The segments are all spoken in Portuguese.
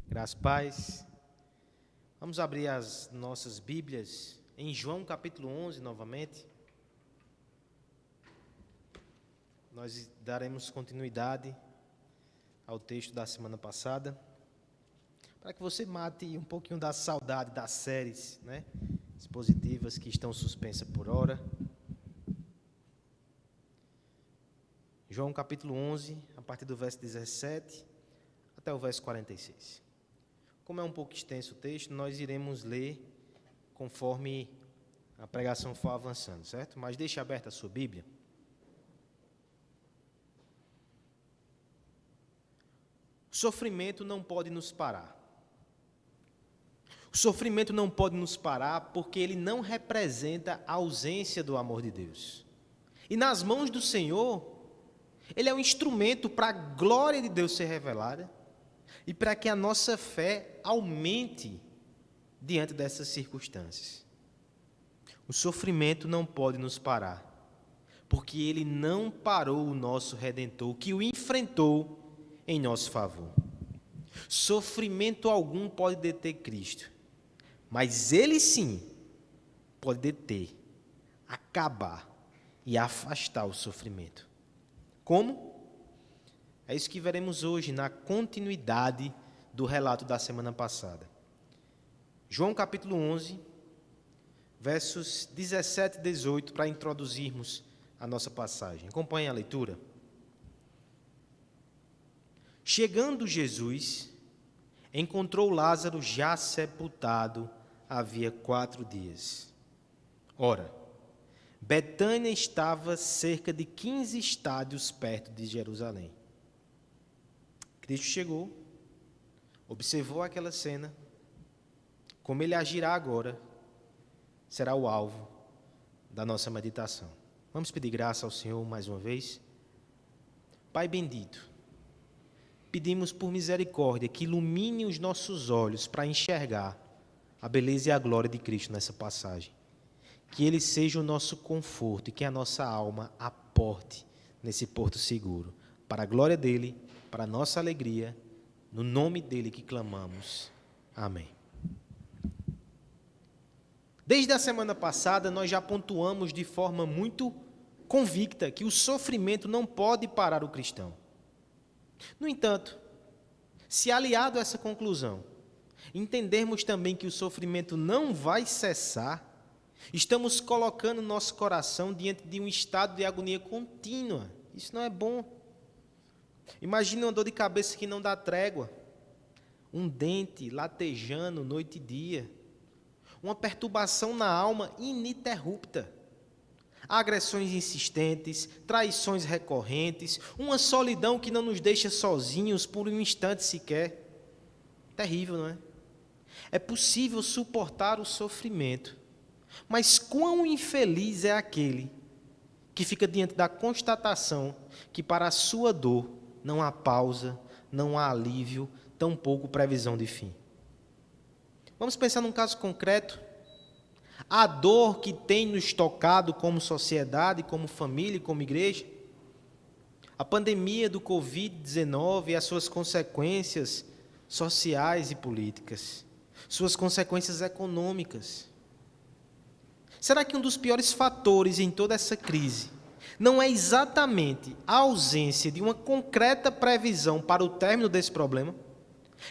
Graças a paz. Vamos abrir as nossas Bíblias em João capítulo 11 novamente. Nós daremos continuidade ao texto da semana passada, para que você mate um pouquinho da saudade das séries, expositivas que estão suspensas por hora. João capítulo 11, a partir do verso 17 até o verso 46. Como é um pouco extenso o texto, nós iremos ler conforme a pregação for avançando, certo? Mas deixe aberta a sua Bíblia. O sofrimento não pode nos parar. O sofrimento não pode nos parar porque ele não representa a ausência do amor de Deus. E nas mãos do Senhor, ele é um instrumento para a glória de Deus ser revelada e para que a nossa fé aumente diante dessas circunstâncias. O sofrimento não pode nos parar, porque ele não parou o nosso Redentor, que o enfrentou em nosso favor. Sofrimento algum pode deter Cristo, mas ele sim pode deter, acabar e afastar o sofrimento. Como? É isso que veremos hoje, na continuidade do relato da semana passada. João capítulo 11, versos 17 e 18, para introduzirmos a nossa passagem. Acompanhe a leitura. Chegando Jesus, encontrou Lázaro já sepultado havia 4 dias. Ora, Betânia estava cerca de 15 estádios perto de Jerusalém. Cristo chegou, observou aquela cena, como ele agirá agora, será o alvo da nossa meditação. Vamos pedir graça ao Senhor mais uma vez. Pai bendito, pedimos por misericórdia que ilumine os nossos olhos para enxergar a beleza e a glória de Cristo nessa passagem. Que Ele seja o nosso conforto e que a nossa alma aporte nesse porto seguro. Para a glória dEle, para a nossa alegria, no nome dEle que clamamos. Amém. Desde a semana passada, nós já pontuamos de forma muito convicta que o sofrimento não pode parar o cristão. No entanto, se aliado a essa conclusão, entendermos também que o sofrimento não vai cessar, estamos colocando nosso coração diante de um estado de agonia contínua. Isso não é bom. Imagine uma dor de cabeça que não dá trégua, um dente latejando noite e dia, uma perturbação na alma ininterrupta, agressões insistentes, traições recorrentes, uma solidão que não nos deixa sozinhos por um instante sequer. Terrível, não é? É possível suportar o sofrimento, mas quão infeliz é aquele que fica diante da constatação que para a sua dor não há pausa, não há alívio, tampouco previsão de fim. Vamos pensar num caso concreto. A dor que tem nos tocado como sociedade, como família e como igreja. A pandemia do Covid-19 e as suas consequências sociais e políticas. Suas consequências econômicas. Será que um dos piores fatores em toda essa crise não é exatamente a ausência de uma concreta previsão para o término desse problema?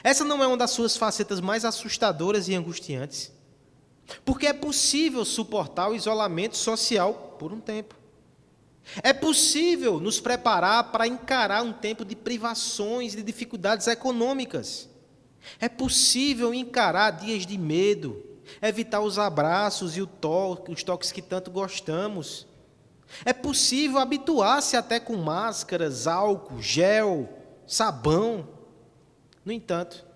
Essa não é uma das suas facetas mais assustadoras e angustiantes? Porque é possível suportar o isolamento social por um tempo. É possível nos preparar para encarar um tempo de privações e de dificuldades econômicas. É possível encarar dias de medo, evitar os abraços e os toques que tanto gostamos. É possível habituar-se até com máscaras, álcool, gel, sabão. No entanto,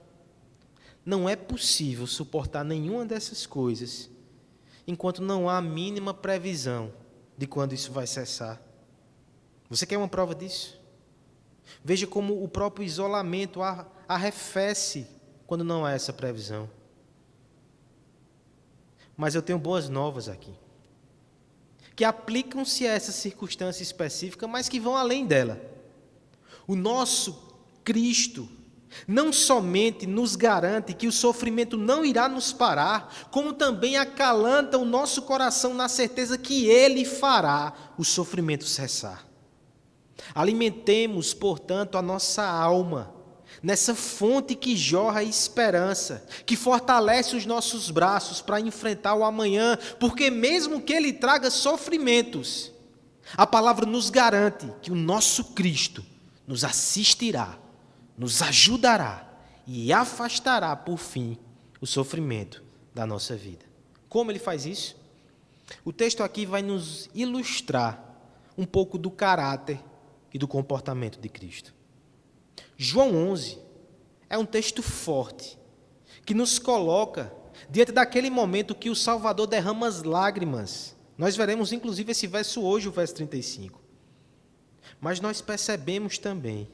não é possível suportar nenhuma dessas coisas enquanto não há a mínima previsão de quando isso vai cessar. Você quer uma prova disso? Veja como o próprio isolamento arrefece quando não há essa previsão. Mas eu tenho boas novas aqui, que aplicam-se a essa circunstância específica, mas que vão além dela. O nosso Cristo não somente nos garante que o sofrimento não irá nos parar, como também acalanta o nosso coração na certeza que Ele fará o sofrimento cessar. Alimentemos, portanto, a nossa alma nessa fonte que jorra esperança, que fortalece os nossos braços para enfrentar o amanhã, porque mesmo que Ele traga sofrimentos, a palavra nos garante que o nosso Cristo nos assistirá, nos ajudará e afastará, por fim, o sofrimento da nossa vida. Como Ele faz isso? O texto aqui vai nos ilustrar um pouco do caráter e do comportamento de Cristo. João 11 é um texto forte, que nos coloca diante daquele momento que o Salvador derrama as lágrimas. Nós veremos inclusive esse verso hoje, o verso 35. Mas nós percebemos também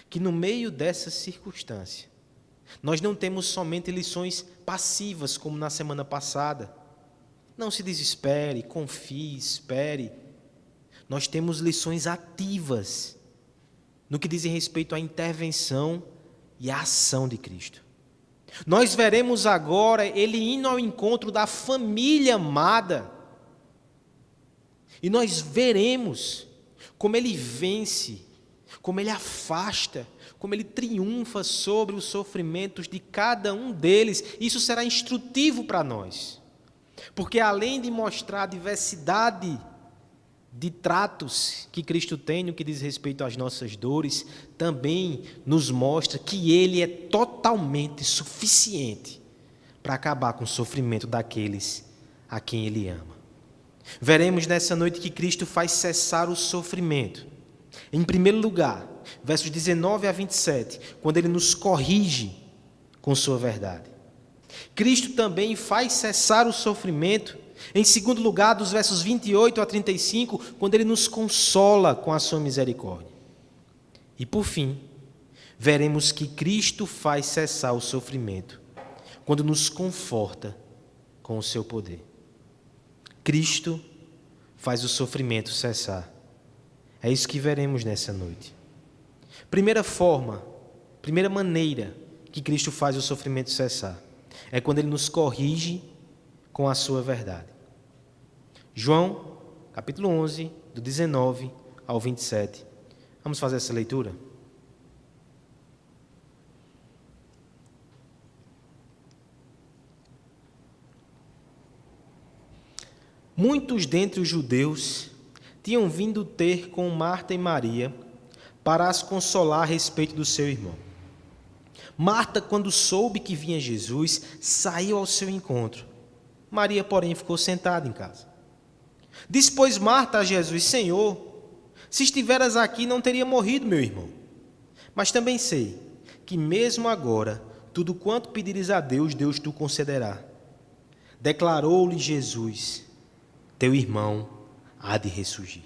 que no meio dessa circunstância, nós não temos somente lições passivas, como na semana passada. Não se desespere, confie, espere. Nós temos lições ativas no que diz respeito à intervenção e à ação de Cristo. Nós veremos agora Ele indo ao encontro da família amada. E nós veremos como Ele vence, como Ele afasta, como Ele triunfa sobre os sofrimentos de cada um deles. Isso será instrutivo para nós. Porque além de mostrar a diversidade de tratos que Cristo tem no que diz respeito às nossas dores, também nos mostra que Ele é totalmente suficiente para acabar com o sofrimento daqueles a quem Ele ama. Veremos nessa noite que Cristo faz cessar o sofrimento. Em primeiro lugar, versos 19 a 27, quando Ele nos corrige com sua verdade. Cristo também faz cessar o sofrimento, em segundo lugar, dos versos 28 a 35, quando Ele nos consola com a sua misericórdia. E por fim, veremos que Cristo faz cessar o sofrimento, quando nos conforta com o seu poder. Cristo faz o sofrimento cessar. É isso que veremos nessa noite. Primeira maneira que Cristo faz o sofrimento cessar é quando Ele nos corrige com a sua verdade. João, capítulo 11, do 19 ao 27. Vamos fazer essa leitura? Muitos dentre os judeus tinham vindo ter com Marta e Maria para as consolar a respeito do seu irmão. Marta, quando soube que vinha Jesus, saiu ao seu encontro. Maria, porém, ficou sentada em casa. Disse, pois, Marta a Jesus, Senhor, se estiveras aqui, não teria morrido meu irmão. Mas também sei que mesmo agora, tudo quanto pedires a Deus, Deus te concederá. Declarou-lhe Jesus, teu irmão há de ressurgir.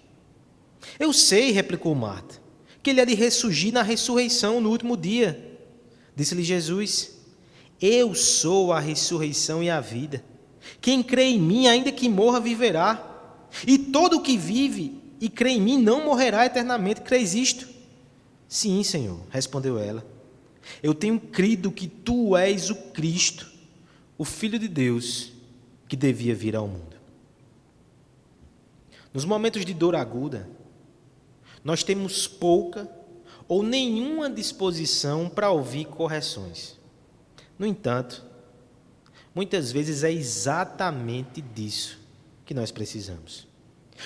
Eu sei, replicou Marta, que ele há de ressurgir na ressurreição no último dia. Disse-lhe Jesus, eu sou a ressurreição e a vida. Quem crê em mim, ainda que morra, viverá. E todo o que vive e crê em mim não morrerá eternamente. Crês isto? Sim, Senhor, respondeu ela. Eu tenho crido que tu és o Cristo, o Filho de Deus, que devia vir ao mundo. Nos momentos de dor aguda, nós temos pouca ou nenhuma disposição para ouvir correções. No entanto, muitas vezes é exatamente disso que nós precisamos.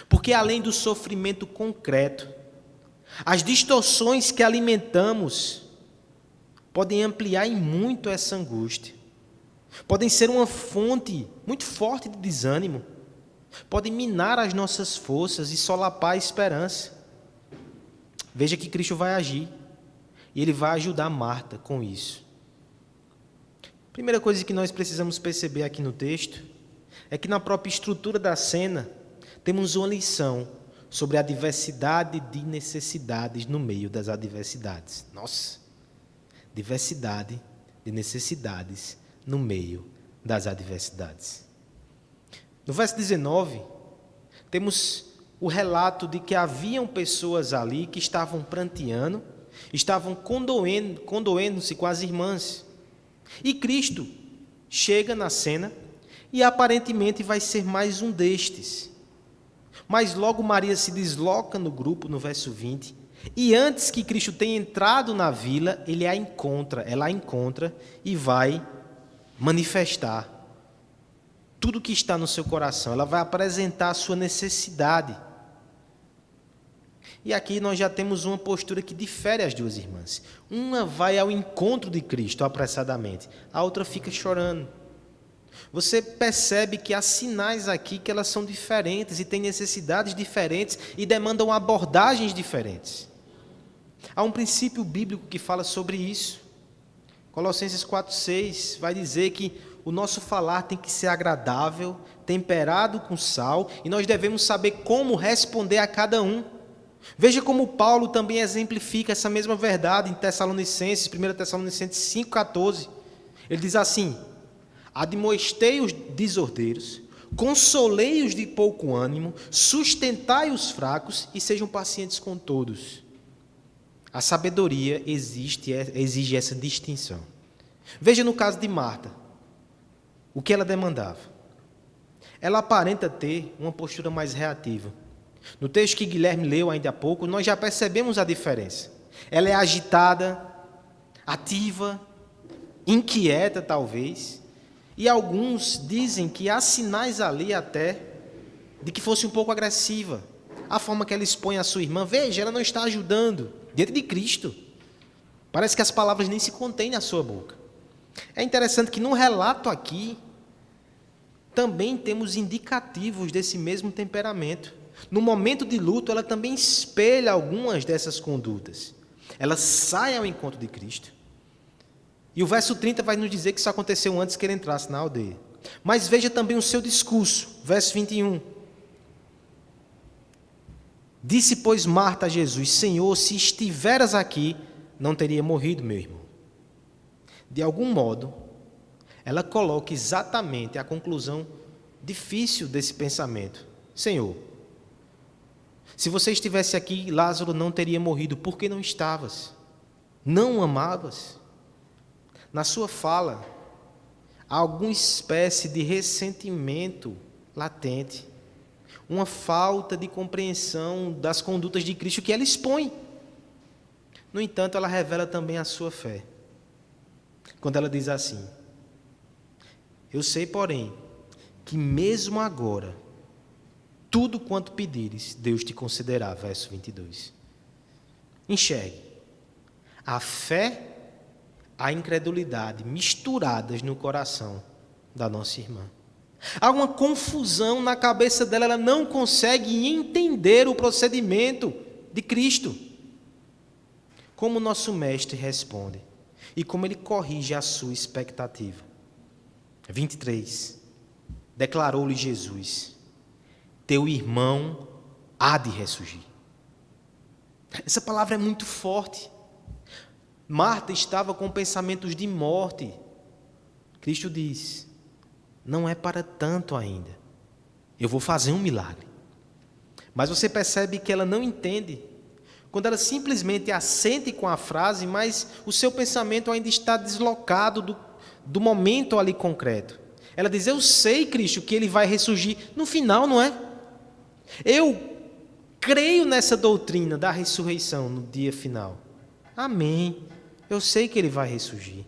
Porque além do sofrimento concreto, as distorções que alimentamos podem ampliar em muito essa angústia. Podem ser uma fonte muito forte de desânimo. Podem minar as nossas forças e solapar a esperança. Veja que Cristo vai agir. E Ele vai ajudar Marta com isso. Primeira coisa que nós precisamos perceber aqui no texto é que na própria estrutura da cena temos uma lição sobre a diversidade de necessidades no meio das adversidades. Nossa, diversidade de necessidades no meio das adversidades. No verso 19, temos o relato de que haviam pessoas ali que estavam pranteando, estavam condoendo-se com as irmãs. E Cristo chega na cena e aparentemente vai ser mais um destes. Mas logo Maria se desloca no grupo, no verso 20, e antes que Cristo tenha entrado na vila, ela a encontra e vai manifestar tudo o que está no seu coração. Ela vai apresentar a sua necessidade. E aqui nós já temos uma postura que difere as duas irmãs. Uma vai ao encontro de Cristo apressadamente, a outra fica chorando. Você percebe que há sinais aqui que elas são diferentes e têm necessidades diferentes e demandam abordagens diferentes. Há um princípio bíblico que fala sobre isso. Colossenses 4,6 vai dizer que o nosso falar tem que ser agradável, temperado com sal, e nós devemos saber como responder a cada um. Veja como Paulo também exemplifica essa mesma verdade em Tessalonicenses, 1 Tessalonicenses 5,14. Ele diz assim: admoestei os desordeiros, consolei os de pouco ânimo, sustentai os fracos e sejam pacientes com todos. A sabedoria exige essa distinção. Veja no caso de Marta, o que ela demandava. Ela aparenta ter uma postura mais reativa. No texto que Guilherme leu ainda há pouco, nós já percebemos a diferença. Ela é agitada, ativa, inquieta talvez, e alguns dizem que há sinais ali até de que fosse um pouco agressiva. A forma que ela expõe a sua irmã, veja, ela não está ajudando, diante de Cristo. Parece que as palavras nem se contêm na sua boca. É interessante que no relato aqui, também temos indicativos desse mesmo temperamento. No momento de luto, ela também espelha algumas dessas condutas. Ela sai ao encontro de Cristo. E o verso 30 vai nos dizer que isso aconteceu antes que ele entrasse na aldeia. Mas veja também o seu discurso, verso 21. Disse, pois, Marta a Jesus: Senhor, se estiveras aqui, não teria morrido meu irmão. De algum modo, ela coloca exatamente a conclusão difícil desse pensamento. Senhor, se você estivesse aqui, Lázaro não teria morrido. Por que não estavas? Não o amavas? Na sua fala, há alguma espécie de ressentimento latente, uma falta de compreensão das condutas de Cristo que ela expõe. No entanto, ela revela também a sua fé, quando ela diz assim: eu sei, porém, que mesmo agora, tudo quanto pedires, Deus te concederá. Verso 22. Enxergue. A fé, a incredulidade misturadas no coração da nossa irmã. Há uma confusão na cabeça dela, ela não consegue entender o procedimento de Cristo. Como o nosso mestre responde e como ele corrige a sua expectativa. 23. Declarou-lhe Jesus: teu irmão há de ressurgir. Essa palavra é muito forte. Marta estava com pensamentos de morte. Cristo diz: não é para tanto ainda. Eu vou fazer um milagre. Mas você percebe que ela não entende. Quando ela simplesmente assente com a frase, mas o seu pensamento ainda está deslocado do momento ali concreto. Ela diz: eu sei, Cristo, que ele vai ressurgir no final, não é? Eu creio nessa doutrina da ressurreição no dia final. Amém. Eu sei que ele vai ressurgir.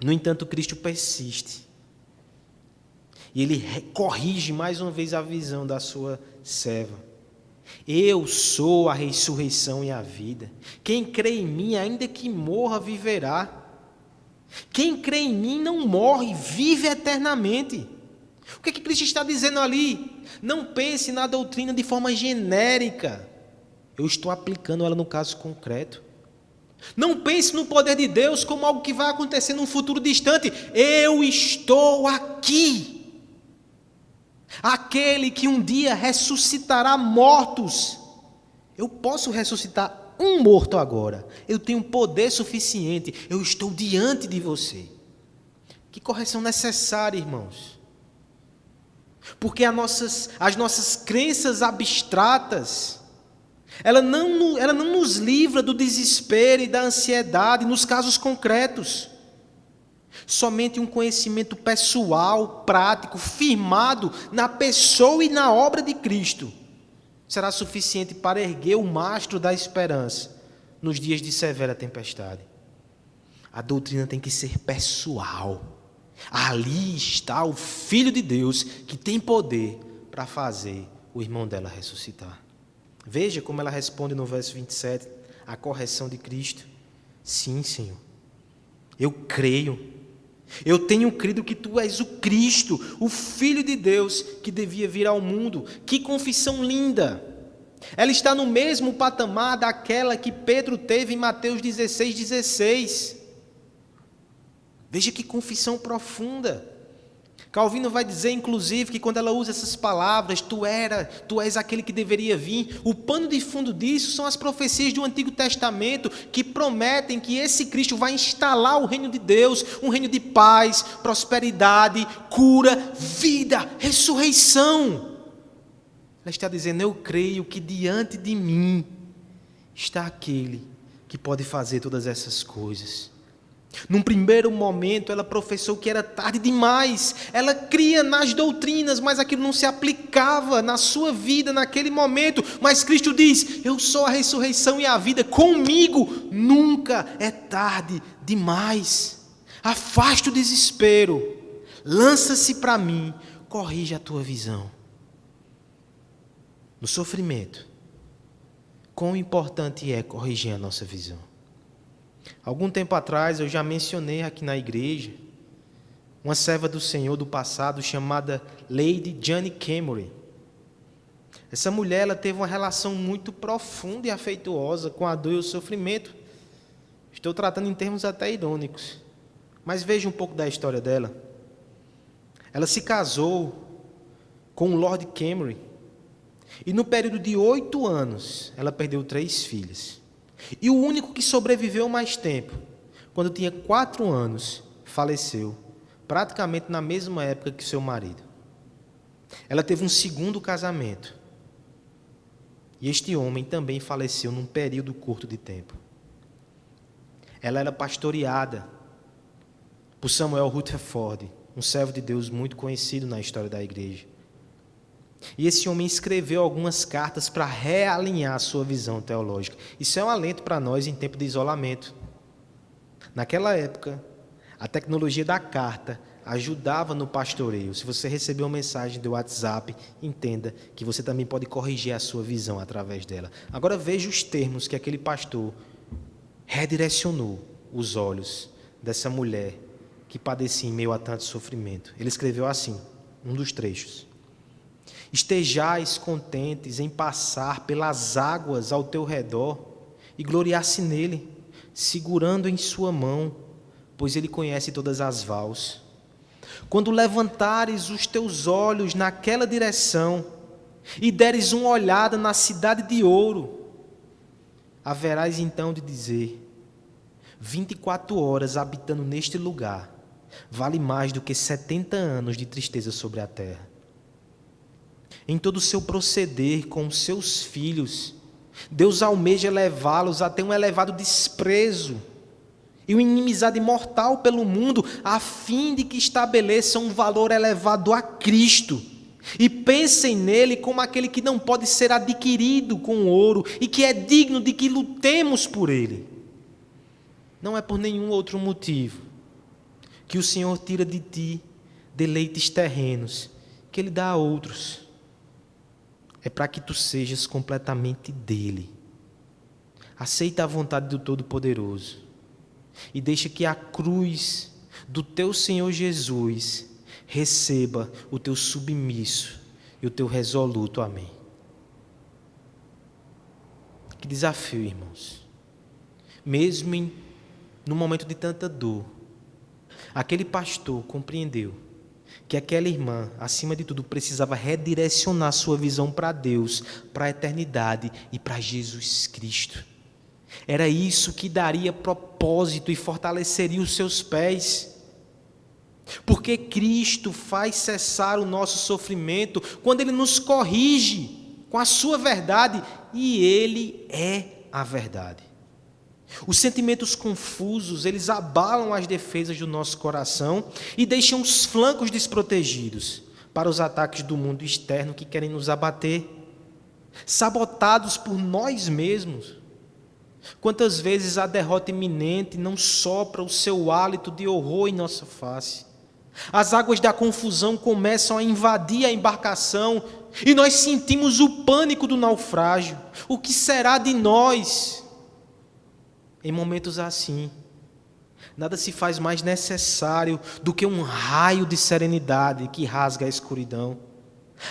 No entanto, Cristo persiste. E ele corrige mais uma vez a visão da sua serva. Eu sou a ressurreição e a vida. Quem crê em mim, ainda que morra, viverá. Quem crê em mim não morre, vive eternamente. O que Cristo está dizendo ali? Não pense na doutrina de forma genérica. Eu estou aplicando ela no caso concreto. Não pense no poder de Deus como algo que vai acontecer num futuro distante. Eu estou aqui. aquele que um dia ressuscitará mortos. Eu posso ressuscitar um morto agora. Eu tenho poder suficiente. Eu estou diante de você. Que correção necessária, irmãos. Porque as nossas crenças abstratas, ela não nos livra do desespero e da ansiedade nos casos concretos. Somente um conhecimento pessoal, prático, firmado na pessoa e na obra de Cristo, será suficiente para erguer o mastro da esperança nos dias de severa tempestade. A doutrina tem que ser pessoal. Ali está o Filho de Deus que tem poder para fazer o irmão dela ressuscitar. Veja como ela responde no verso 27, a correção de Cristo. Sim, Senhor, eu creio. Eu tenho crido que Tu és o Cristo, o Filho de Deus que devia vir ao mundo. Que confissão linda! Ela está no mesmo patamar daquela que Pedro teve em Mateus 16:16. Veja que confissão profunda. Calvino vai dizer, inclusive, que quando ela usa essas palavras, tu és aquele que deveria vir, o pano de fundo disso são as profecias do Antigo Testamento, que prometem que esse Cristo vai instalar o reino de Deus, um reino de paz, prosperidade, cura, vida, ressurreição. Ela está dizendo, eu creio que diante de mim está aquele que pode fazer todas essas coisas. Num primeiro momento, ela professou que era tarde demais. Ela cria nas doutrinas, mas aquilo não se aplicava na sua vida naquele momento. Mas Cristo diz, eu sou a ressurreição e a vida. Comigo nunca é tarde demais. Afasta o desespero. Lança-se para mim. Corrige a tua visão. No sofrimento, quão importante é corrigir a nossa visão. Algum tempo atrás, eu já mencionei aqui na igreja, uma serva do Senhor do passado chamada Lady Jane Cameron. Essa mulher ela teve uma relação muito profunda e afetuosa com a dor e o sofrimento. Estou tratando em termos até irônicos. Mas veja um pouco da história dela. Ela se casou com o Lord Cameron. E no período de 8 anos, ela perdeu 3 filhas. E o único que sobreviveu mais tempo, quando tinha 4 anos, faleceu, praticamente na mesma época que seu marido. Ela teve um segundo casamento. E este homem também faleceu num período curto de tempo. Ela era pastoreada por Samuel Rutherford, um servo de Deus muito conhecido na história da igreja. E esse homem escreveu algumas cartas para realinhar a sua visão teológica. Isso é um alento para nós em tempo de isolamento. Naquela época, a tecnologia da carta ajudava no pastoreio. Se você recebeu uma mensagem do WhatsApp, entenda que você também pode corrigir a sua visão através dela. Agora veja os termos que aquele pastor redirecionou os olhos dessa mulher que padecia em meio a tanto sofrimento. Ele escreveu assim, um dos trechos. Estejais contentes em passar pelas águas ao teu redor e gloriar-se nele, segurando em sua mão, pois ele conhece todas as vals. Quando levantares os teus olhos naquela direção e deres uma olhada na cidade de ouro, haverás então de dizer, 24 horas habitando neste lugar, vale mais do que 70 anos de tristeza sobre a terra. Em todo o seu proceder com os seus filhos, Deus almeja levá-los a ter um elevado desprezo e uma inimizade mortal pelo mundo, a fim de que estabeleçam um valor elevado a Cristo e pensem nele como aquele que não pode ser adquirido com ouro e que é digno de que lutemos por ele. Não é por nenhum outro motivo que o Senhor tira de ti deleites terrenos que ele dá a outros. É para que tu sejas completamente dele. Aceita a vontade do Todo-Poderoso e deixa que a cruz do teu Senhor Jesus receba o teu submisso e o teu resoluto amém. Que desafio, irmãos. No momento de tanta dor, aquele pastor compreendeu que aquela irmã, acima de tudo, precisava redirecionar sua visão para Deus, para a eternidade e para Jesus Cristo. Era isso que daria propósito e fortaleceria os seus pés. Porque Cristo faz cessar o nosso sofrimento quando Ele nos corrige com a sua verdade, e Ele é a verdade. Os sentimentos confusos, eles abalam as defesas do nosso coração e deixam os flancos desprotegidos para os ataques do mundo externo que querem nos abater, sabotados por nós mesmos. Quantas vezes a derrota iminente não sopra o seu hálito de horror em nossa face? As águas da confusão começam a invadir a embarcação e nós sentimos o pânico do naufrágio. O que será de nós? Em momentos assim, nada se faz mais necessário do que um raio de serenidade que rasga a escuridão.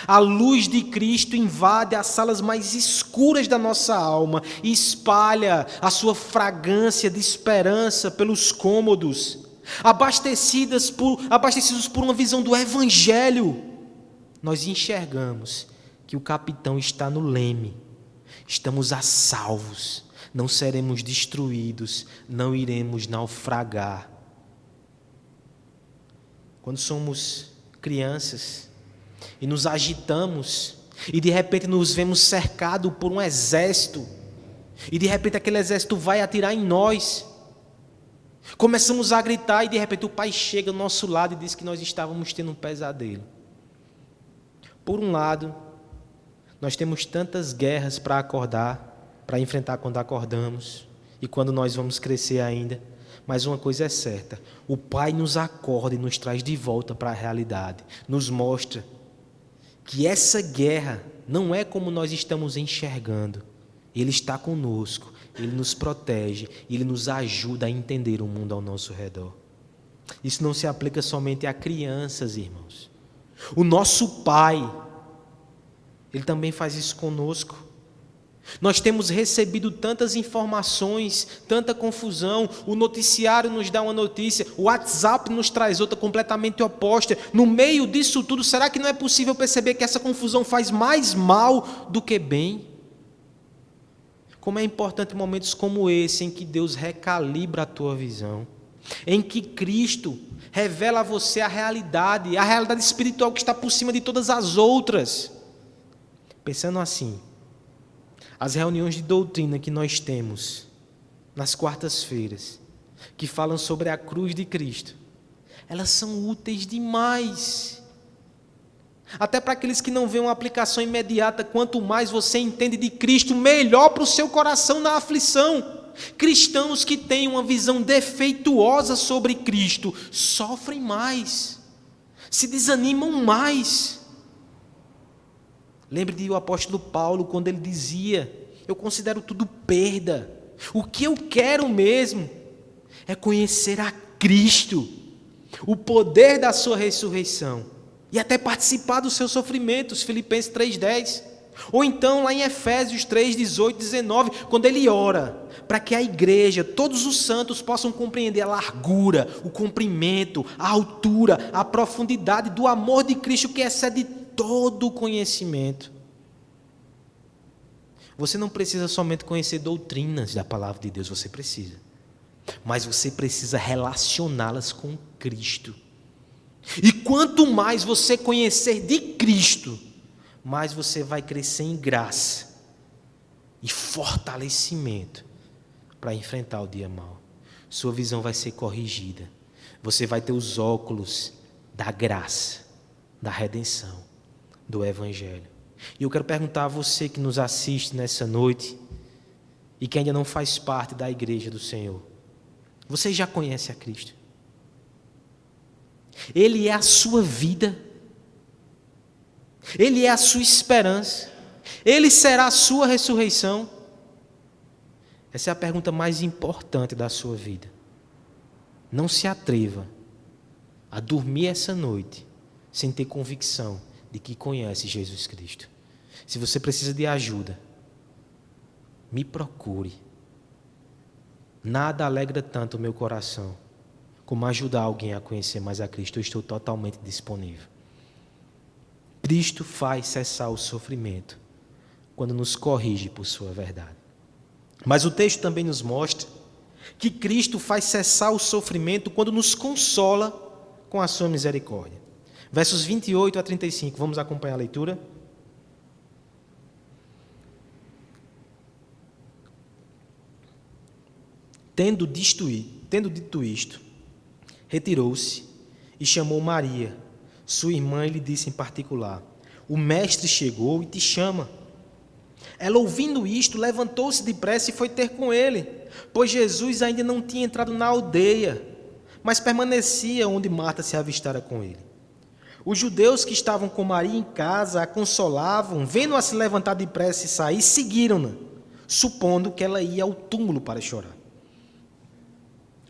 A luz de Cristo invade as salas mais escuras da nossa alma e espalha a sua fragrância de esperança pelos cômodos. Abastecidos por uma visão do Evangelho, nós enxergamos que o capitão está no leme, estamos a salvos. Não seremos destruídos, não iremos naufragar. Quando somos crianças e nos agitamos e de repente nos vemos cercados por um exército e de repente aquele exército vai atirar em nós, começamos a gritar e de repente o pai chega ao nosso lado e diz que nós estávamos tendo um pesadelo. Por um lado, nós temos tantas guerras para acordar, para enfrentar quando acordamos e quando nós vamos crescer ainda. Mas uma coisa é certa, o Pai nos acorda e nos traz de volta para a realidade, nos mostra que essa guerra não é como nós estamos enxergando. Ele está conosco, Ele nos protege, Ele nos ajuda a entender o mundo ao nosso redor. Isso não se aplica somente a crianças, irmãos. O nosso Pai, Ele também faz isso conosco. Nós temos recebido tantas informações, tanta confusão, o noticiário nos dá uma notícia, o WhatsApp nos traz outra completamente oposta. No meio disso tudo, será que não é possível perceber que essa confusão faz mais mal do que bem? Como é importante momentos como esse, em que Deus recalibra a tua visão, em que Cristo revela a você a realidade espiritual que está por cima de todas as outras. Pensando assim, as reuniões de doutrina que nós temos nas quartas-feiras, que falam sobre a cruz de Cristo, elas são úteis demais. Até para aqueles que não veem uma aplicação imediata, quanto mais você entende de Cristo, melhor para o seu coração na aflição. Cristãos que têm uma visão defeituosa sobre Cristo sofrem mais, se desanimam mais. Lembre do apóstolo Paulo, quando ele dizia: eu considero tudo perda, o que eu quero mesmo é conhecer a Cristo, o poder da sua ressurreição, e até participar dos seus sofrimentos, Filipenses 3,10. Ou então lá em Efésios 3,18, 19, quando ele ora para que a igreja, todos os santos possam compreender a largura, o comprimento, a altura, a profundidade do amor de Cristo que excede todo o conhecimento. Você não precisa somente conhecer doutrinas da palavra de Deus, você precisa. Mas você precisa relacioná-las com Cristo. E quanto mais você conhecer de Cristo, mais você vai crescer em graça e fortalecimento para enfrentar o dia mau. Sua visão vai ser corrigida. Você vai ter os óculos da graça, da redenção, do Evangelho. E eu quero perguntar a você que nos assiste nessa noite e que ainda não faz parte da igreja do Senhor: você já conhece a Cristo? Ele é a sua vida, Ele é a sua esperança, Ele será a sua ressurreição? Essa é a pergunta mais importante da sua vida. Não se atreva a dormir essa noite sem ter convicção de que conhece Jesus Cristo. Se você precisa de ajuda, me procure. Nada alegra tanto o meu coração como ajudar alguém a conhecer mais a Cristo, eu estou totalmente disponível. Cristo faz cessar o sofrimento quando nos corrige por sua verdade. Mas o texto também nos mostra que Cristo faz cessar o sofrimento quando nos consola com a sua misericórdia. Versos 28 a 35, vamos acompanhar a leitura? Tendo dito isto, retirou-se e chamou Maria, sua irmã, e lhe disse em particular: o mestre chegou e te chama. Ela, ouvindo isto, levantou-se depressa e foi ter com ele, pois Jesus ainda não tinha entrado na aldeia, mas permanecia onde Marta se avistara com ele. Os judeus que estavam com Maria em casa a consolavam, vendo-a se levantar depressa e sair, seguiram-na, supondo que ela ia ao túmulo para chorar.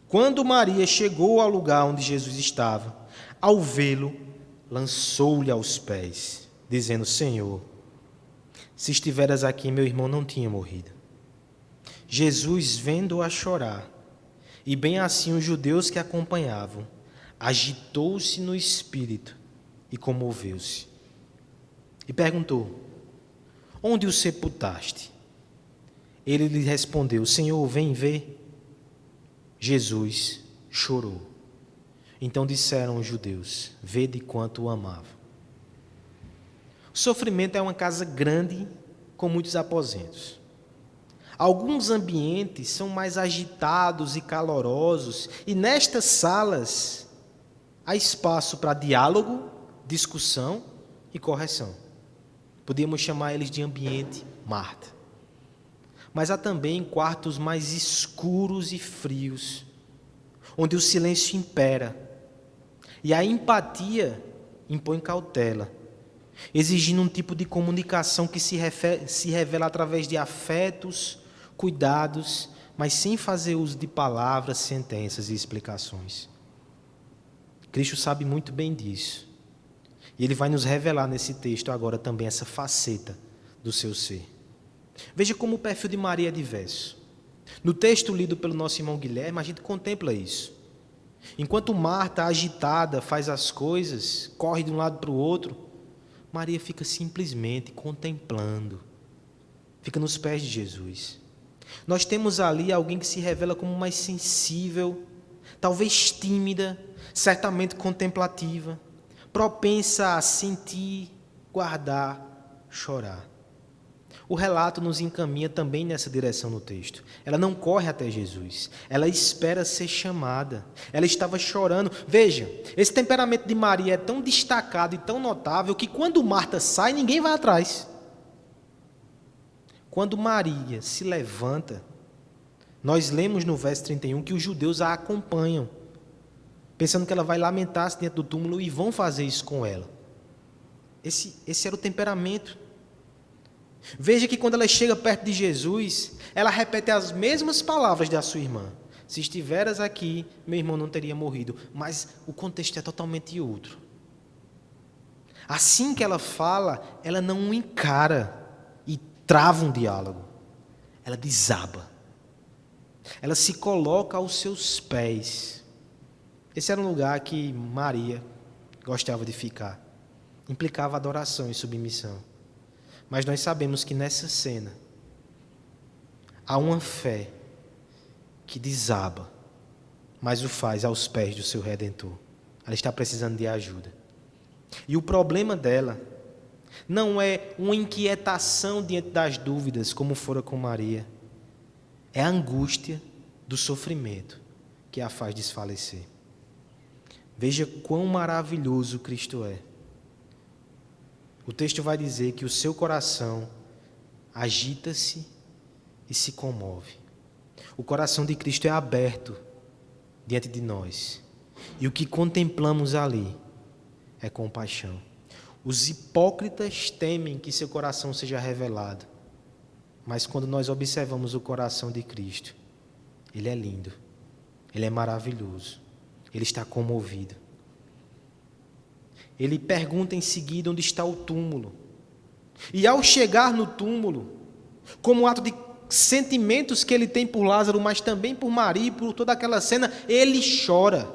Quando Maria chegou ao lugar onde Jesus estava, ao vê-lo, lançou-lhe aos pés, dizendo: Senhor, se estiveras aqui, meu irmão não tinha morrido. Jesus, vendo-a chorar, e bem assim os judeus que a acompanhavam, agitou-se no espírito e comoveu-se. E perguntou: onde o sepultaste? Ele lhe respondeu: Senhor, vem ver. Jesus chorou. Então disseram os judeus: vede quanto o amava. O sofrimento é uma casa grande com muitos aposentos. Alguns ambientes são mais agitados e calorosos, e nestas salas há espaço para diálogo, discussão e correção. Podíamos chamar eles de ambiente Marta. Mas há também quartos mais escuros e frios, onde o silêncio impera e a empatia impõe cautela, exigindo um tipo de comunicação que se revela através de afetos, cuidados, mas sem fazer uso de palavras, sentenças e explicações. Cristo sabe muito bem disso. E Ele vai nos revelar nesse texto agora também essa faceta do seu ser. Veja como o perfil de Maria é diverso. No texto lido pelo nosso irmão Guilherme, a gente contempla isso. Enquanto Marta, agitada, faz as coisas, corre de um lado para o outro, Maria fica simplesmente contemplando, fica nos pés de Jesus. Nós temos ali alguém que se revela como mais sensível, talvez tímida, certamente contemplativa, propensa a sentir, guardar, chorar. O relato nos encaminha também nessa direção no texto. Ela não corre até Jesus, ela espera ser chamada. Ela estava chorando. Veja, esse temperamento de Maria é tão destacado e tão notável que quando Marta sai, ninguém vai atrás. Quando Maria se levanta, nós lemos no verso 31 que os judeus a acompanham, pensando que ela vai lamentar-se dentro do túmulo e vão fazer isso com ela. Esse era o temperamento. Veja que quando ela chega perto de Jesus, ela repete as mesmas palavras da sua irmã. Se estiveras aqui, meu irmão não teria morrido. Mas o contexto é totalmente outro. Assim que ela fala, ela não o encara e trava um diálogo. Ela desaba. Ela se coloca aos seus pés. Esse era um lugar que Maria gostava de ficar. Implicava adoração e submissão. Mas nós sabemos que nessa cena há uma fé que desaba, mas o faz aos pés do seu Redentor. Ela está precisando de ajuda. E o problema dela não é uma inquietação diante das dúvidas, como fora com Maria. É a angústia do sofrimento que a faz desfalecer. Veja quão maravilhoso Cristo é. O texto vai dizer que o seu coração agita-se e se comove. O coração de Cristo é aberto diante de nós. E o que contemplamos ali é compaixão. Os hipócritas temem que seu coração seja revelado. Mas quando nós observamos o coração de Cristo, ele é lindo, ele é maravilhoso, ele está comovido. Ele pergunta em seguida onde está o túmulo. E ao chegar no túmulo, como um ato de sentimentos que ele tem por Lázaro, mas também por Maria e por toda aquela cena, ele chora.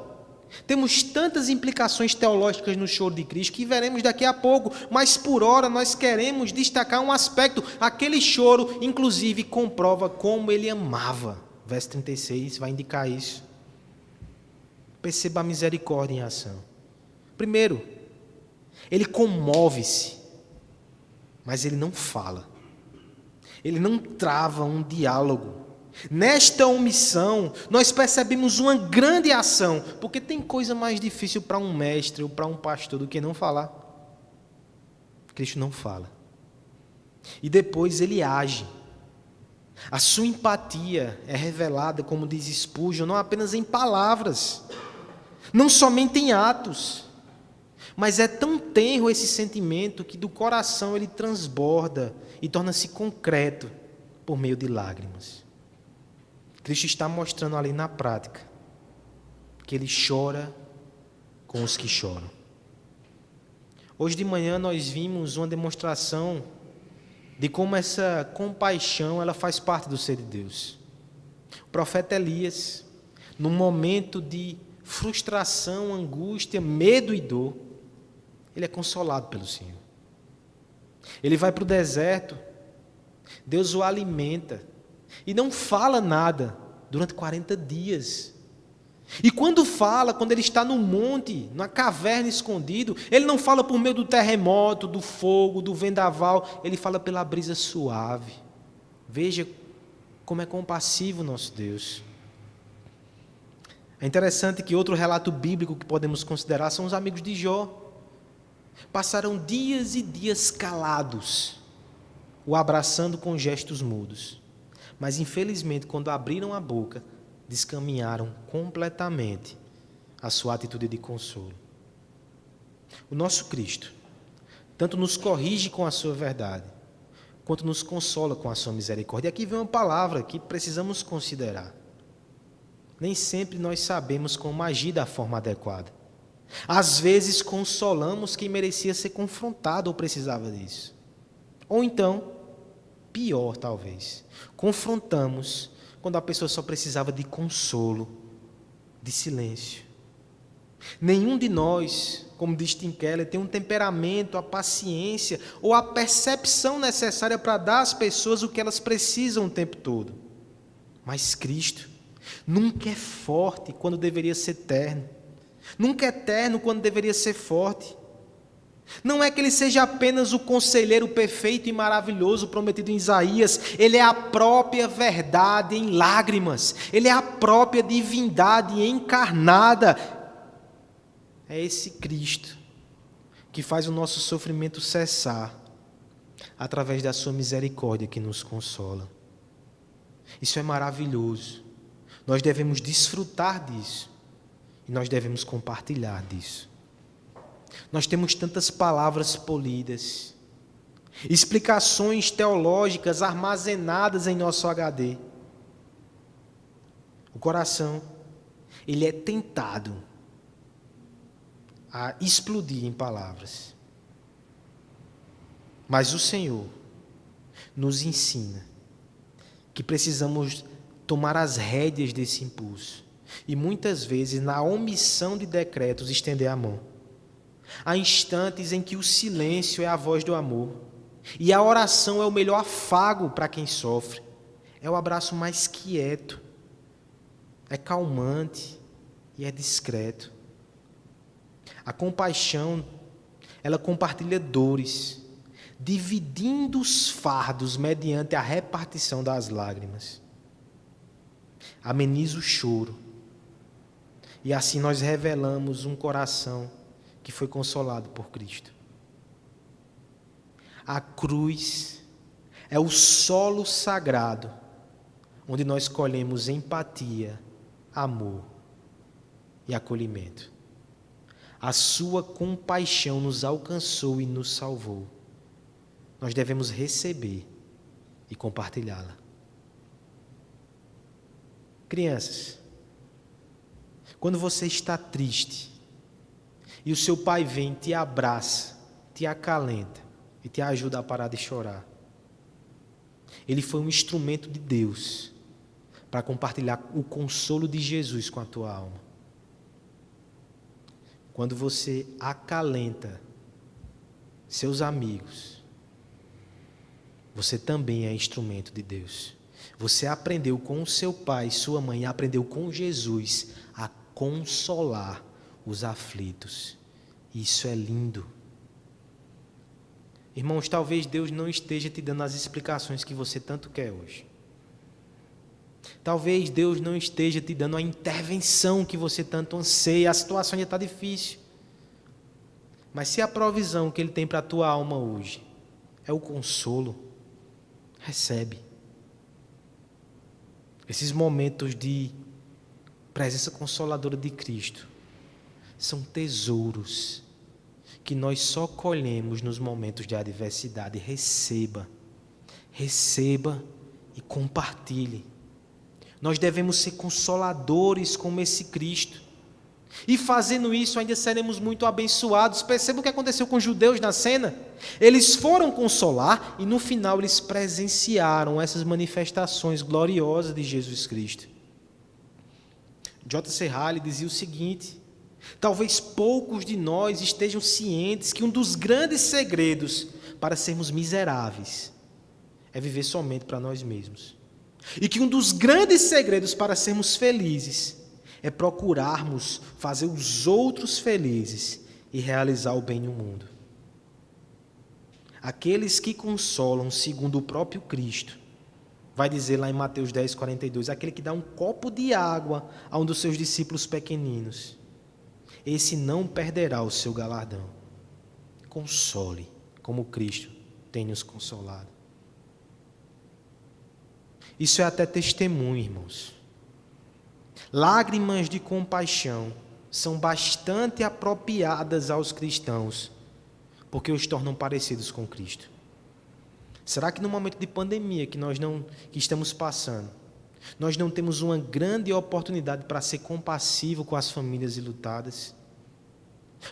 Temos tantas implicações teológicas no choro de Cristo que veremos daqui a pouco, mas por hora nós queremos destacar um aspecto. Aquele choro, inclusive, comprova como ele amava. Verso 36 vai indicar isso. Perceba a misericórdia em ação. Primeiro, ele comove-se, mas ele não fala. Ele não trava um diálogo. Nesta omissão, nós percebemos uma grande ação, porque tem coisa mais difícil para um mestre ou para um pastor do que não falar. Cristo não fala. E depois ele age. A sua empatia é revelada, como diz Spurgeon, não apenas em palavras, não somente em atos, mas é tão tenro esse sentimento que do coração ele transborda e torna-se concreto por meio de lágrimas. Cristo está mostrando ali na prática que ele chora com os que choram. Hoje de manhã nós vimos uma demonstração de como essa compaixão ela faz parte do ser de Deus. O profeta Elias, num momento de frustração, angústia, medo e dor, ele é consolado pelo Senhor. Ele vai para o deserto, Deus o alimenta e não fala nada durante 40 dias. E quando fala, quando ele está no monte, na caverna escondido, ele não fala por meio do terremoto, do fogo, do vendaval, ele fala pela brisa suave. Veja como é compassivo o nosso Deus. É interessante que outro relato bíblico que podemos considerar são os amigos de Jó. Passaram dias e dias calados, o abraçando com gestos mudos. Mas, infelizmente, quando abriram a boca, descaminharam completamente a sua atitude de consolo. O nosso Cristo tanto nos corrige com a sua verdade, quanto nos consola com a sua misericórdia. E aqui vem uma palavra que precisamos considerar. Nem sempre nós sabemos como agir da forma adequada. Às vezes consolamos quem merecia ser confrontado ou precisava disso. Ou então, pior talvez, confrontamos quando a pessoa só precisava de consolo, de silêncio. Nenhum de nós, como diz Tim Keller, tem um temperamento, a paciência ou a percepção necessária para dar às pessoas o que elas precisam o tempo todo. Mas Cristo nunca é forte quando deveria ser terno. Nunca é terno quando deveria ser forte. Não é que ele seja apenas o conselheiro perfeito e maravilhoso prometido em Isaías. Ele é a própria verdade em lágrimas. Ele é a própria divindade encarnada. É esse Cristo que faz o nosso sofrimento cessar através da sua misericórdia que nos consola. Isso é maravilhoso. Nós devemos desfrutar disso. E nós devemos compartilhar disso. Nós temos tantas palavras polidas, explicações teológicas armazenadas em nosso HD. O coração, ele é tentado a explodir em palavras. Mas o Senhor nos ensina que precisamos tomar as rédeas desse impulso e muitas vezes, na omissão de decretos, estender a mão. Há instantes em que o silêncio é a voz do amor e a oração é o melhor afago para quem sofre. É o abraço mais quieto, é calmante e é discreto. A compaixão, ela compartilha dores, dividindo os fardos mediante a repartição das lágrimas. Ameniza o choro. E assim nós revelamos um coração que foi consolado por Cristo. A cruz é o solo sagrado onde nós colhemos empatia, amor e acolhimento. A sua compaixão nos alcançou e nos salvou. Nós devemos receber e compartilhá-la. Crianças, quando você está triste e o seu pai vem, te abraça, te acalenta e te ajuda a parar de chorar, ele foi um instrumento de Deus para compartilhar o consolo de Jesus com a tua alma. quando você acalenta seus amigos, você também é instrumento de Deus. Você aprendeu com o seu pai, sua mãe, aprendeu com Jesus a consolar os aflitos. Isso é lindo. Irmãos, talvez Deus não esteja te dando as explicações que você tanto quer hoje. Talvez Deus não esteja te dando a intervenção que você tanto anseia. A situação já está difícil. Mas se a provisão que Ele tem para a tua alma hoje é o consolo, recebe. Esses momentos de presença consoladora de Cristo são tesouros que nós só colhemos nos momentos de adversidade. Receba e compartilhe. Nós devemos ser consoladores como esse Cristo. E fazendo isso ainda seremos muito abençoados. Perceba o que aconteceu com os judeus na cena. Eles foram consolar e no final eles presenciaram essas manifestações gloriosas de Jesus Cristo. J.C. Ryle dizia o seguinte: talvez poucos de nós estejam cientes que um dos grandes segredos para sermos miseráveis é viver somente para nós mesmos. E que um dos grandes segredos para sermos felizes é procurarmos fazer os outros felizes e realizar o bem no mundo. Aqueles que consolam segundo o próprio Cristo, vai dizer lá em Mateus 10, 42, aquele que dá um copo de água a um dos seus discípulos pequeninos, esse não perderá o seu galardão. Console, como Cristo tem nos consolado. Isso é até testemunho, irmãos. Lágrimas de compaixão são bastante apropriadas aos cristãos, porque os tornam parecidos com Cristo. Será que no momento de pandemia que estamos passando, nós não temos uma grande oportunidade para ser compassivo com as famílias enlutadas,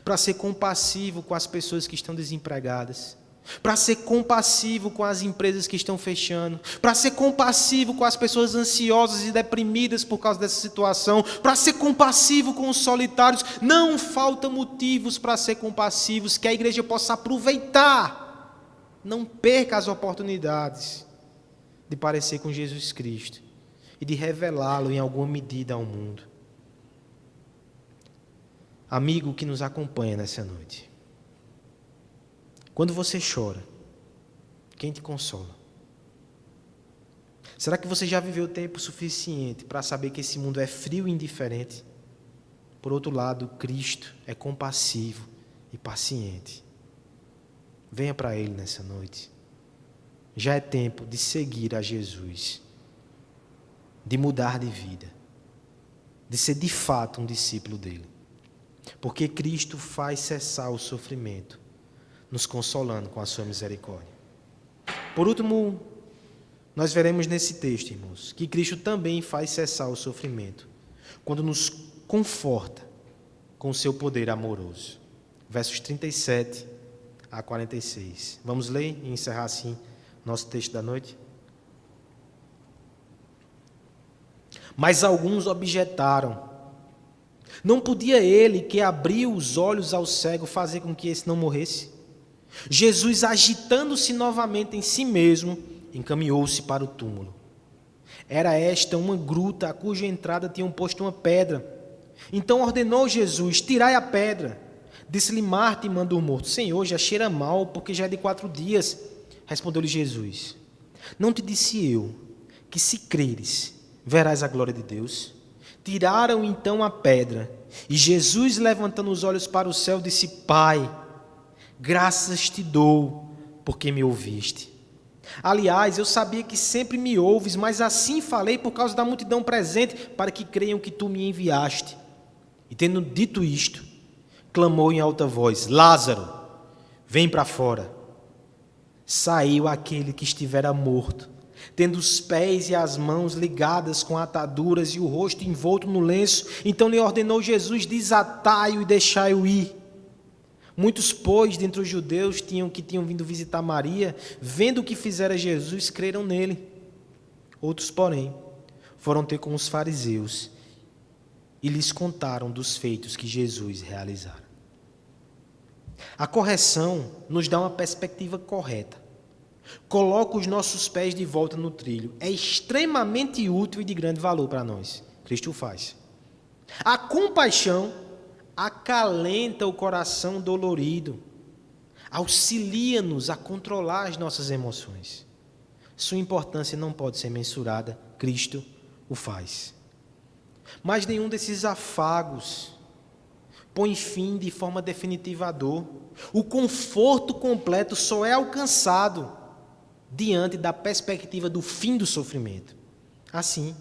para ser compassivo com as pessoas que estão desempregadas, para ser compassivo com as empresas que estão fechando, para ser compassivo com as pessoas ansiosas e deprimidas por causa dessa situação, para ser compassivo com os solitários? Não faltam motivos para ser compassivos, que a igreja possa aproveitar. Não perca as oportunidades de parecer com Jesus Cristo e de revelá-lo em alguma medida ao mundo. Amigo que nos acompanha nessa noite, quando você chora, quem te consola? Será que você já viveu tempo suficiente para saber que esse mundo é frio e indiferente? Por outro lado, Cristo é compassivo e paciente. Venha para Ele nessa noite. Já é tempo de seguir a Jesus, de mudar de vida, de ser de fato um discípulo dele. Porque Cristo faz cessar o sofrimento, nos consolando com a sua misericórdia. Por último, nós veremos nesse texto, irmãos, que Cristo também faz cessar o sofrimento, quando nos conforta com o seu poder amoroso. Versos 37 a 46. Vamos ler e encerrar assim nosso texto da noite? Mas alguns objetaram: não podia ele, que abriu os olhos ao cego, fazer com que esse não morresse? Jesus, agitando-se novamente em si mesmo, encaminhou-se para o túmulo. Era esta uma gruta, a cuja entrada tinham posto uma pedra. Então ordenou Jesus: tirai a pedra. Disse-lhe Marta, irmã do morto: Senhor, já cheira mal, porque já é de 4 dias. Respondeu-lhe Jesus: não te disse eu que, se creres, verás a glória de Deus? Tiraram então a pedra, e Jesus, levantando os olhos para o céu, disse: Pai, graças te dou, porque me ouviste. Aliás, eu sabia que sempre me ouves, mas assim falei por causa da multidão presente, para que creiam que tu me enviaste. E tendo dito isto, clamou em alta voz: Lázaro, vem para fora. Saiu aquele que estivera morto, tendo os pés e as mãos ligadas com ataduras e o rosto envolto no lenço. Então lhe ordenou Jesus: desatai-o e deixai-o ir. Muitos, pois, dentre os judeus que tinham vindo visitar Maria, vendo o que fizera Jesus, creram nele. Outros, porém, foram ter com os fariseus e lhes contaram dos feitos que Jesus realizara. A correção nos dá uma perspectiva correta. Coloca os nossos pés de volta no trilho. É extremamente útil e de grande valor para nós. Cristo o faz. A compaixão acalenta o coração dolorido. Auxilia-nos a controlar as nossas emoções. Sua importância não pode ser mensurada. Cristo o faz. Mas nenhum desses afagos põe fim de forma definitiva à dor. O conforto completo só é alcançado diante da perspectiva do fim do sofrimento. Assim,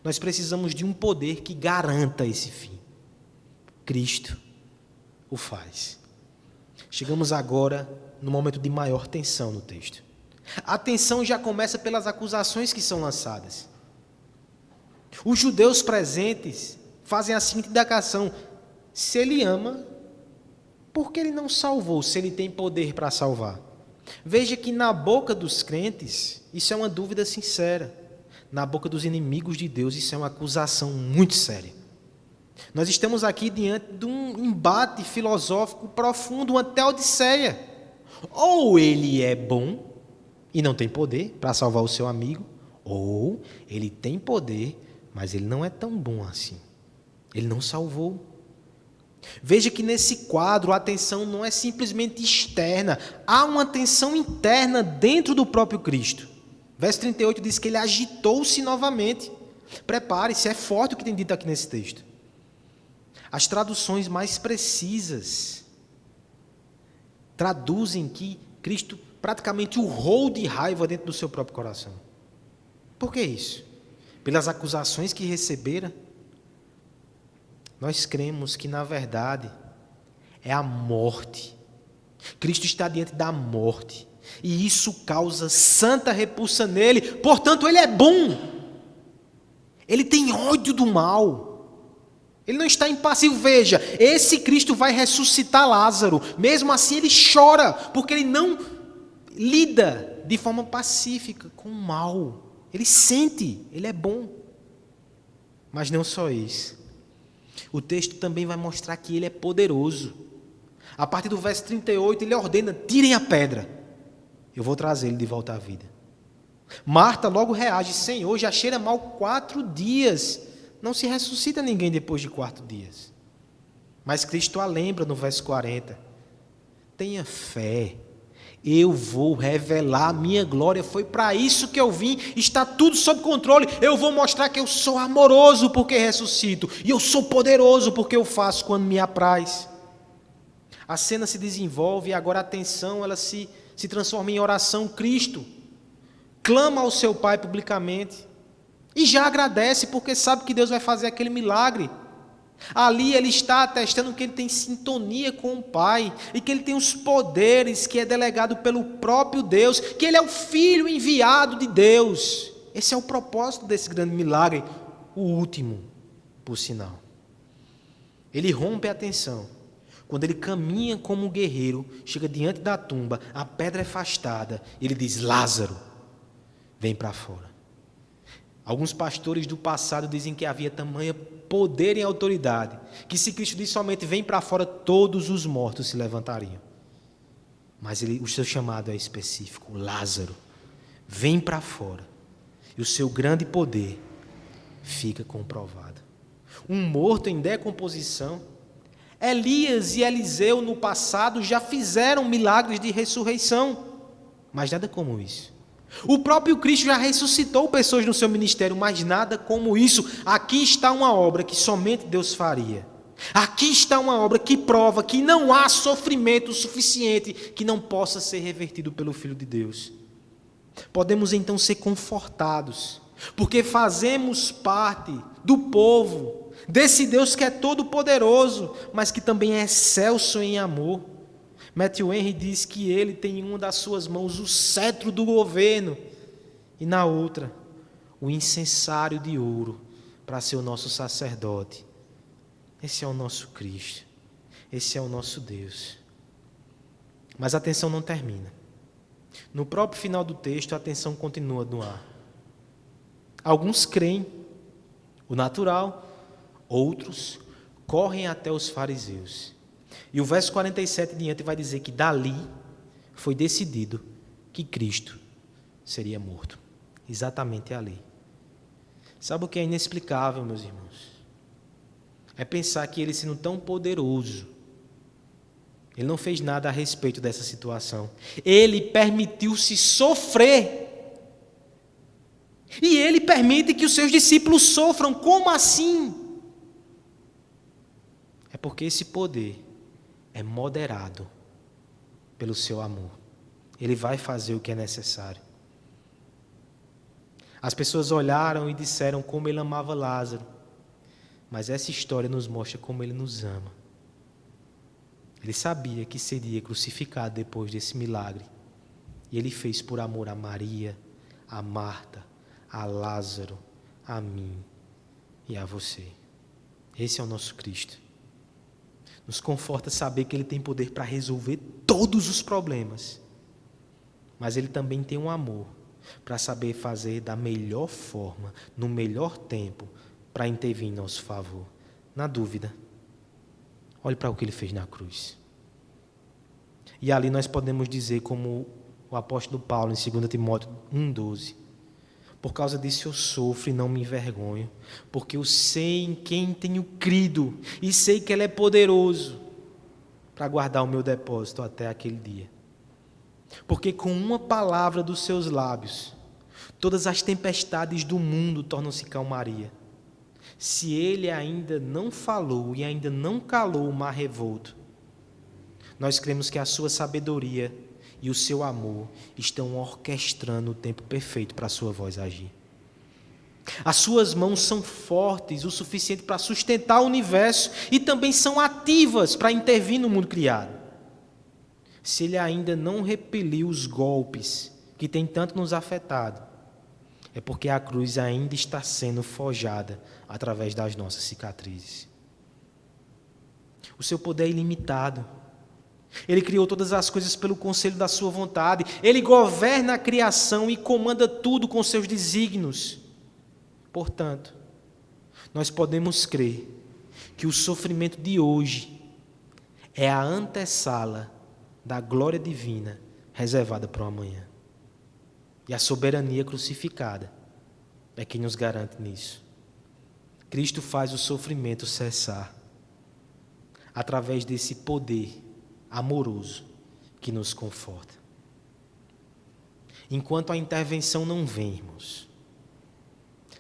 nós precisamos de um poder que garanta esse fim. Cristo o faz. Chegamos agora no momento de maior tensão no texto. A tensão já começa pelas acusações que são lançadas. Os judeus presentes fazem a seguinte indagação: se ele ama, por que ele não salvou, se ele tem poder para salvar? Veja que na boca dos crentes, isso é uma dúvida sincera. Na boca dos inimigos de Deus, isso é uma acusação muito séria. Nós estamos aqui diante de um embate filosófico profundo, uma teodiceia. Ou ele é bom e não tem poder para salvar o seu amigo, ou ele tem poder, mas ele não é tão bom assim. Ele não salvou. Veja que nesse quadro a tensão não é simplesmente externa, há uma tensão interna dentro do próprio Cristo. Verso 38 diz que ele agitou-se novamente. Prepare-se, é forte o que tem dito aqui nesse texto. As traduções mais precisas traduzem que Cristo praticamente urrou de raiva dentro do seu próprio coração. Por que isso? Pelas acusações que recebera. Nós cremos que, na verdade, é a morte. Cristo está diante da morte. E isso causa santa repulsa nele. Portanto, ele é bom. Ele tem ódio do mal. Ele não está impassível. Veja, esse Cristo vai ressuscitar Lázaro. Mesmo assim, ele chora, porque ele não lida de forma pacífica com o mal. Ele sente, ele é bom. Mas não só isso. O texto também vai mostrar que ele é poderoso. A partir do verso 38, ele ordena: tirem a pedra. Eu vou trazer ele de volta à vida. Marta logo reage: Senhor, já cheira mal 4 dias. Não se ressuscita ninguém depois de 4 dias. Mas Cristo a lembra no verso 40. Tenha fé. Eu vou revelar a minha glória. Foi para isso que eu vim. Está tudo sob controle. Eu vou mostrar que eu sou amoroso porque ressuscito. E eu sou poderoso porque eu faço quando me apraz. A cena se desenvolve e agora a tensão ela se transforma em oração. Cristo clama ao seu Pai publicamente. E já agradece porque sabe que Deus vai fazer aquele milagre. Ali ele está atestando que ele tem sintonia com o Pai e que ele tem os poderes que é delegado pelo próprio Deus, que ele é o Filho enviado de Deus. Esse é o propósito desse grande milagre, o último, por sinal. Ele rompe a tensão. Quando ele caminha como um guerreiro, chega diante da tumba, a pedra é afastada, ele diz: Lázaro, vem para fora. Alguns pastores do passado dizem que havia tamanha poder e autoridade, que se Cristo diz somente vem para fora, todos os mortos se levantariam. Mas o seu chamado é específico: Lázaro, vem para fora. E o seu grande poder fica comprovado. Um morto em decomposição. Elias e Eliseu no passado já fizeram milagres de ressurreição, mas nada como isso. O próprio Cristo já ressuscitou pessoas no seu ministério, mas nada como isso. Aqui está uma obra que somente Deus faria. Aqui está uma obra que prova que não há sofrimento suficiente que não possa ser revertido pelo Filho de Deus. Podemos então ser confortados, porque fazemos parte do povo desse Deus que é todo poderoso, mas que também é excelso em amor. Matthew Henry diz que ele tem em uma das suas mãos o cetro do governo e na outra o incensário de ouro para ser o nosso sacerdote. Esse é o nosso Cristo, esse é o nosso Deus. Mas a tensão não termina. No próprio final do texto, a tensão continua no ar. Alguns creem o natural, outros correm até os fariseus. E o verso 47 em diante vai dizer que dali foi decidido que Cristo seria morto. Exatamente ali. Sabe o que é inexplicável, meus irmãos? É pensar que ele, sendo tão poderoso, ele não fez nada a respeito dessa situação. Ele permitiu-se sofrer. E ele permite que os seus discípulos sofram. Como assim? É porque esse poder é moderado pelo seu amor. Ele vai fazer o que é necessário. As pessoas olharam e disseram como ele amava Lázaro. Mas essa história nos mostra como ele nos ama. Ele sabia que seria crucificado depois desse milagre. E ele fez por amor a Maria, a Marta, a Lázaro, a mim e a você. Esse é o nosso Cristo. Nos conforta saber que ele tem poder para resolver todos os problemas. Mas ele também tem um amor para saber fazer da melhor forma, no melhor tempo, para intervir em nosso favor. Na dúvida, olhe para o que ele fez na cruz. E ali nós podemos dizer, como o apóstolo Paulo, em 2 Timóteo 1,12, por causa disso eu sofro e não me envergonho, porque eu sei em quem tenho crido e sei que ele é poderoso para guardar o meu depósito até aquele dia. Porque com uma palavra dos seus lábios, todas as tempestades do mundo tornam-se calmaria. Se ele ainda não falou e ainda não calou o mar revolto, nós cremos que a sua sabedoria e o seu amor estão orquestrando o tempo perfeito para a sua voz agir. As suas mãos são fortes o suficiente para sustentar o universo e também são ativas para intervir no mundo criado. Se ele ainda não repeliu os golpes que têm tanto nos afetado, é porque a cruz ainda está sendo forjada através das nossas cicatrizes. O seu poder é ilimitado. Ele criou todas as coisas pelo conselho da sua vontade. Ele governa a criação e comanda tudo com seus desígnios. Portanto, nós podemos crer que o sofrimento de hoje é a antessala da glória divina reservada para o amanhã. E a soberania crucificada é quem nos garante nisso. Cristo faz o sofrimento cessar através desse poder amoroso que nos conforta. Enquanto a intervenção não vem, irmãos,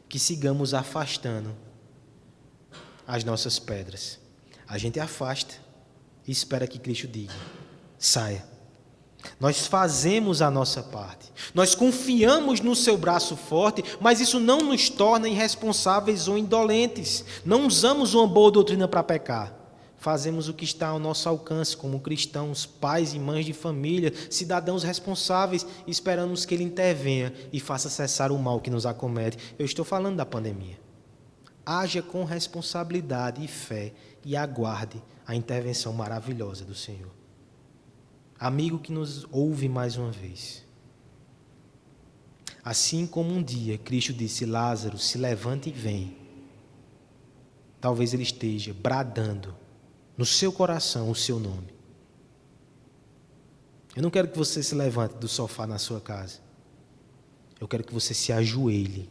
que sigamos afastando as nossas pedras. A gente afasta e espera que Cristo diga: saia. Nós fazemos a nossa parte. Nós confiamos no seu braço forte, mas isso não nos torna irresponsáveis ou indolentes. Não usamos uma boa doutrina para pecar. Fazemos o que está ao nosso alcance como cristãos, pais e mães de família, cidadãos responsáveis, e esperamos que ele intervenha e faça cessar o mal que nos acomete. Eu estou falando da pandemia. Haja com responsabilidade e fé e aguarde a intervenção maravilhosa do Senhor. Amigo que nos ouve mais uma vez. Assim como um dia Cristo disse: Lázaro, se levanta e vem. Talvez ele esteja bradando no seu coração o seu nome. Eu não quero que você se levante do sofá na sua casa. Eu quero que você se ajoelhe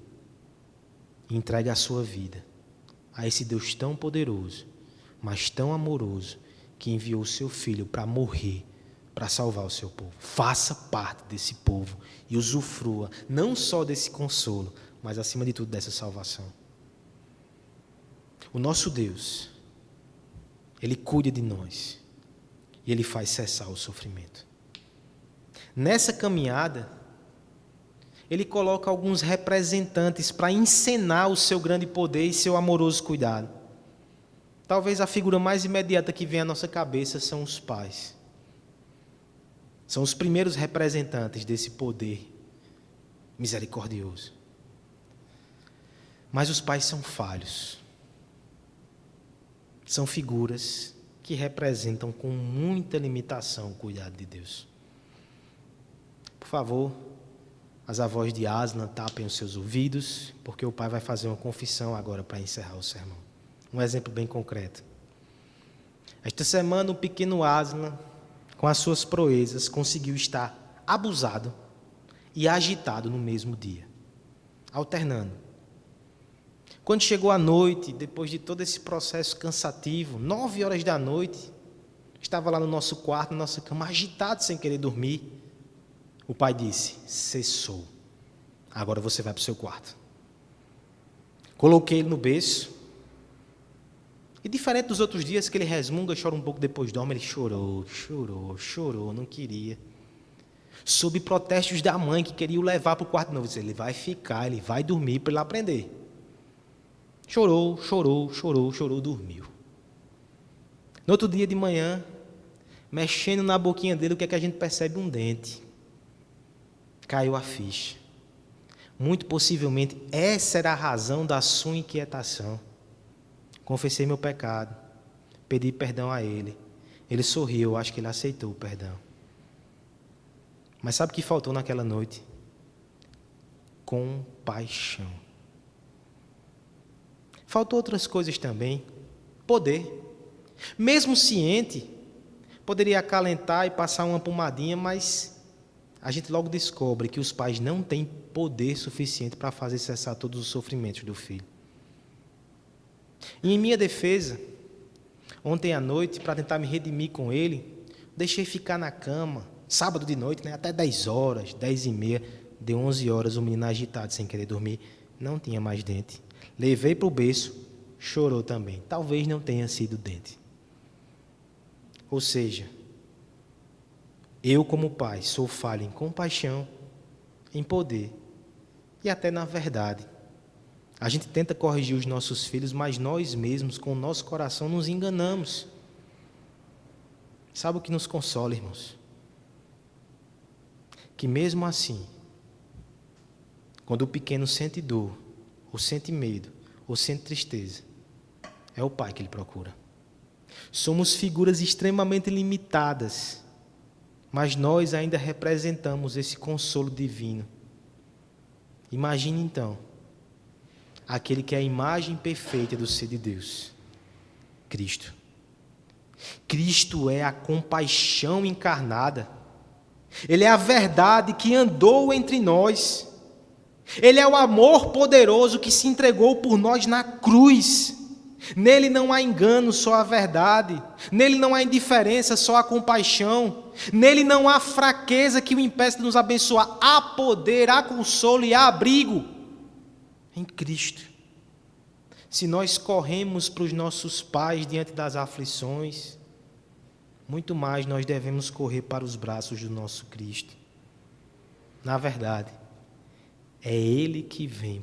e entregue a sua vida a esse Deus tão poderoso, mas tão amoroso, que enviou o seu Filho para morrer, para salvar o seu povo. Faça parte desse povo e usufrua não só desse consolo, mas acima de tudo dessa salvação. O nosso Deus, Ele cuida de nós e Ele faz cessar o sofrimento. Nessa caminhada, Ele coloca alguns representantes para encenar o seu grande poder e seu amoroso cuidado. Talvez a figura mais imediata que vem à nossa cabeça são os pais. São os primeiros representantes desse poder misericordioso. Mas os pais são falhos. São figuras que representam com muita limitação o cuidado de Deus. Por favor, as avós de Aslan tapem os seus ouvidos, porque o pai vai fazer uma confissão agora para encerrar o sermão. Um exemplo bem concreto. Esta semana, o pequeno Aslan, com as suas proezas, conseguiu estar abusado e agitado no mesmo dia, alternando. Quando chegou a noite, depois de todo esse processo cansativo, 9 horas da noite, estava lá no nosso quarto, na nossa cama, agitado, sem querer dormir. O pai disse: cessou. Agora você vai para o seu quarto. Coloquei ele no berço. E diferente dos outros dias que ele resmunga, chora um pouco, depois dorme, ele chorou, não queria. Sob protestos da mãe que queria o levar para o quarto novo. Disse: ele vai ficar, ele vai dormir para ele aprender. Chorou, dormiu. No outro dia de manhã, mexendo na boquinha dele, o que é que a gente percebe? Um dente. Caiu a ficha. Muito possivelmente, essa era a razão da sua inquietação. Confessei meu pecado, pedi perdão a ele. Ele sorriu, acho que ele aceitou o perdão. Mas sabe o que faltou naquela noite? Compaixão. Faltou outras coisas também. Poder. Mesmo ciente, poderia acalentar e passar uma pomadinha, mas a gente logo descobre que os pais não têm poder suficiente para fazer cessar todos os sofrimentos do filho. E em minha defesa, ontem à noite, para tentar me redimir com ele, deixei ficar na cama, sábado de noite, até 10 horas, 10h30, deu 11 horas, o menino agitado, sem querer dormir, não tinha mais dente. Levei para o berço, chorou também. Talvez não tenha sido dente. Ou seja, eu como pai sou falho em compaixão, em poder e até na verdade. A gente tenta corrigir os nossos filhos, mas nós mesmos, com o nosso coração, nos enganamos. Sabe o que nos consola, irmãos? Que mesmo assim, quando o pequeno sente dor, ou sente medo, ou sente tristeza, é o pai que ele procura. Somos figuras extremamente limitadas, mas nós ainda representamos esse consolo divino. Imagine então, aquele que é a imagem perfeita do ser de Deus, Cristo. Cristo é a compaixão encarnada. Ele é a verdade que andou entre nós. Ele é o amor poderoso que se entregou por nós na cruz. Nele não há engano, só a verdade. Nele não há indiferença, só a compaixão. Nele não há fraqueza que o impeça de nos abençoar. Há poder, há consolo e há abrigo em Cristo. Se nós corremos para os nossos pais diante das aflições, muito mais nós devemos correr para os braços do nosso Cristo. Na verdade, é Ele que vem